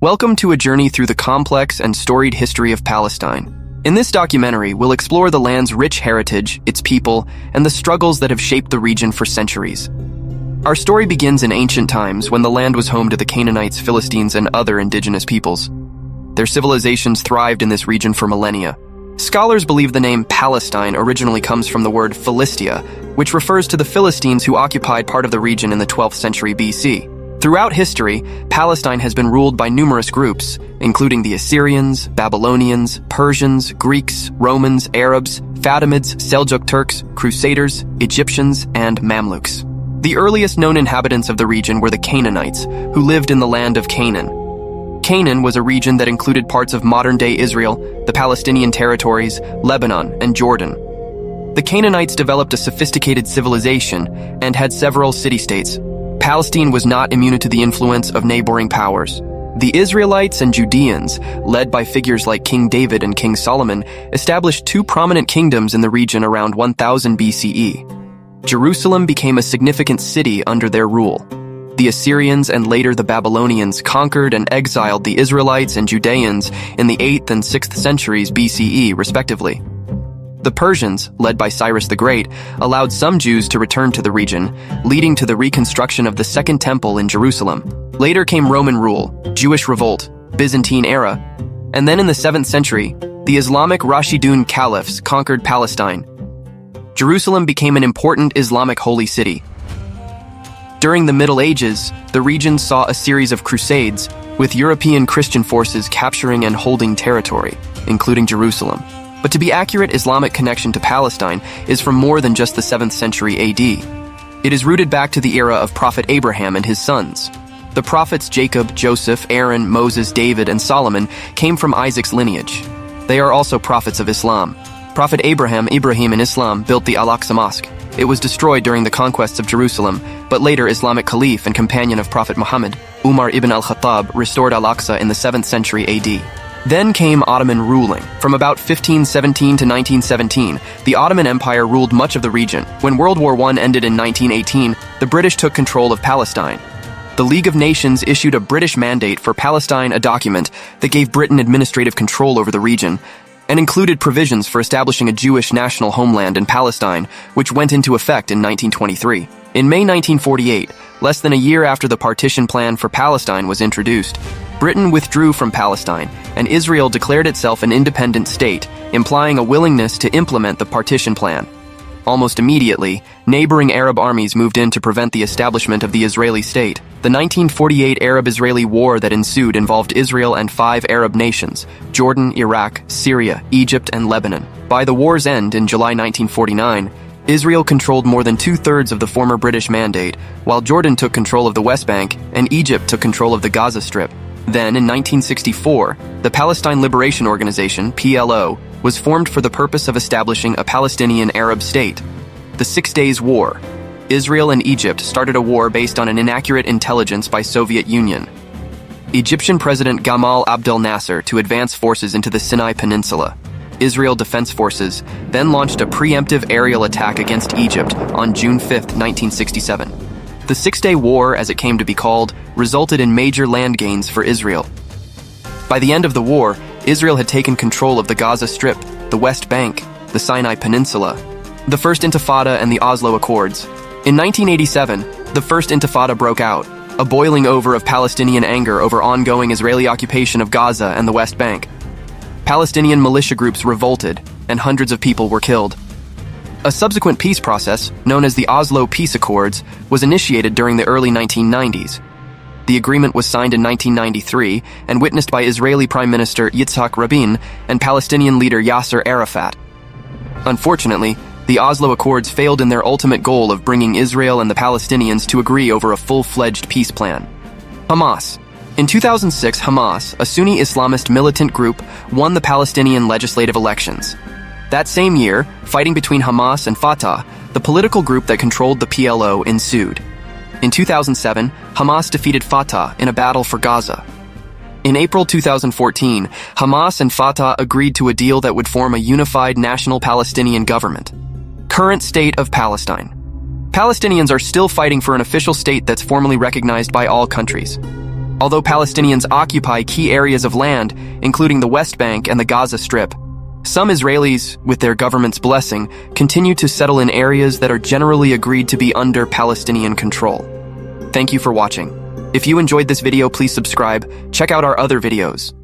Welcome to a journey through the complex and storied history of Palestine. In this documentary, we'll explore the land's rich heritage, its people, and the struggles that have shaped the region for centuries. Our story begins in ancient times when the land was home to the Canaanites, Philistines, and other indigenous peoples. Their civilizations thrived in this region for millennia. Scholars believe the name Palestine originally comes from the word Philistia, which refers to the Philistines who occupied part of the region in the 12th century BC. Throughout history, Palestine has been ruled by numerous groups, including the Assyrians, Babylonians, Persians, Greeks, Romans, Arabs, Fatimids, Seljuk Turks, Crusaders, Egyptians, and Mamluks. The earliest known inhabitants of the region were the Canaanites, who lived in the land of Canaan. Canaan was a region that included parts of modern-day Israel, the Palestinian territories, Lebanon, and Jordan. The Canaanites developed a sophisticated civilization and had several city-states. Palestine was not immune to the influence of neighboring powers. The Israelites and Judeans, led by figures like King David and King Solomon, established two prominent kingdoms in the region around 1000 BCE. Jerusalem became a significant city under their rule. The Assyrians and later the Babylonians conquered and exiled the Israelites and Judeans in the 8th and 6th centuries BCE, respectively. The Persians, led by Cyrus the Great, allowed some Jews to return to the region, leading to the reconstruction of the Second Temple in Jerusalem. Later came Roman rule, Jewish revolt, Byzantine era, and then in the 7th century, the Islamic Rashidun caliphs conquered Palestine. Jerusalem became an important Islamic holy city. During the Middle Ages, the region saw a series of crusades, with European Christian forces capturing and holding territory, including Jerusalem. But to be accurate, Islamic connection to Palestine is from more than just the 7th century AD. It is rooted back to the era of Prophet Abraham and his sons. The prophets Jacob, Joseph, Aaron, Moses, David, and Solomon came from Isaac's lineage. They are also prophets of Islam. Prophet Ibrahim in Islam built the Al-Aqsa Mosque. It was destroyed during the conquests of Jerusalem, but later Islamic Caliph and companion of Prophet Muhammad, Umar ibn al-Khattab, restored Al-Aqsa in the 7th century AD. Then came Ottoman ruling. From about 1517 to 1917, the Ottoman Empire ruled much of the region. When World War I ended in 1918, the British took control of Palestine. The League of Nations issued a British mandate for Palestine, a document that gave Britain administrative control over the region, and included provisions for establishing a Jewish national homeland in Palestine, which went into effect in 1923. In May 1948, less than a year after the partition plan for Palestine was introduced, Britain withdrew from Palestine, and Israel declared itself an independent state, implying a willingness to implement the partition plan. Almost immediately, neighboring Arab armies moved in to prevent the establishment of the Israeli state. The 1948 Arab-Israeli war that ensued involved Israel and 5 Arab nations: Jordan, Iraq, Syria, Egypt, and Lebanon. By the war's end in July 1949, Israel controlled more than 2/3 of the former British mandate, while Jordan took control of the West Bank and Egypt took control of the Gaza Strip. Then, in 1964, the Palestine Liberation Organization, PLO, was formed for the purpose of establishing a Palestinian Arab state. The 6 Days War. Israel and Egypt started a war based on an inaccurate intelligence by Soviet Union. Egyptian President Gamal Abdel Nasser to advance forces into the Sinai Peninsula. Israel Defense Forces then launched a preemptive aerial attack against Egypt on June 5, 1967. The 6-Day War, as it came to be called, resulted in major land gains for Israel. By the end of the war, Israel had taken control of the Gaza Strip, the West Bank, the Sinai Peninsula, the First Intifada and the Oslo Accords. In 1987, the First Intifada broke out, a boiling over of Palestinian anger over ongoing Israeli occupation of Gaza and the West Bank. Palestinian militia groups revolted, and hundreds of people were killed. A subsequent peace process, known as the Oslo Peace Accords, was initiated during the early 1990s. The agreement was signed in 1993 and witnessed by Israeli Prime Minister Yitzhak Rabin and Palestinian leader Yasser Arafat. Unfortunately, the Oslo Accords failed in their ultimate goal of bringing Israel and the Palestinians to agree over a full-fledged peace plan. Hamas. In 2006, Hamas, a Sunni Islamist militant group, won the Palestinian legislative elections. That same year, fighting between Hamas and Fatah, the political group that controlled the PLO, ensued. In 2007, Hamas defeated Fatah in a battle for Gaza. In April 2014, Hamas and Fatah agreed to a deal that would form a unified national Palestinian government. Current state of Palestine. Palestinians are still fighting for an official state that's formally recognized by all countries. Although Palestinians occupy key areas of land, including the West Bank and the Gaza Strip, some Israelis, with their government's blessing, continue to settle in areas that are generally agreed to be under Palestinian control. Thank you for watching. If you enjoyed this video, please subscribe. Check out our other videos.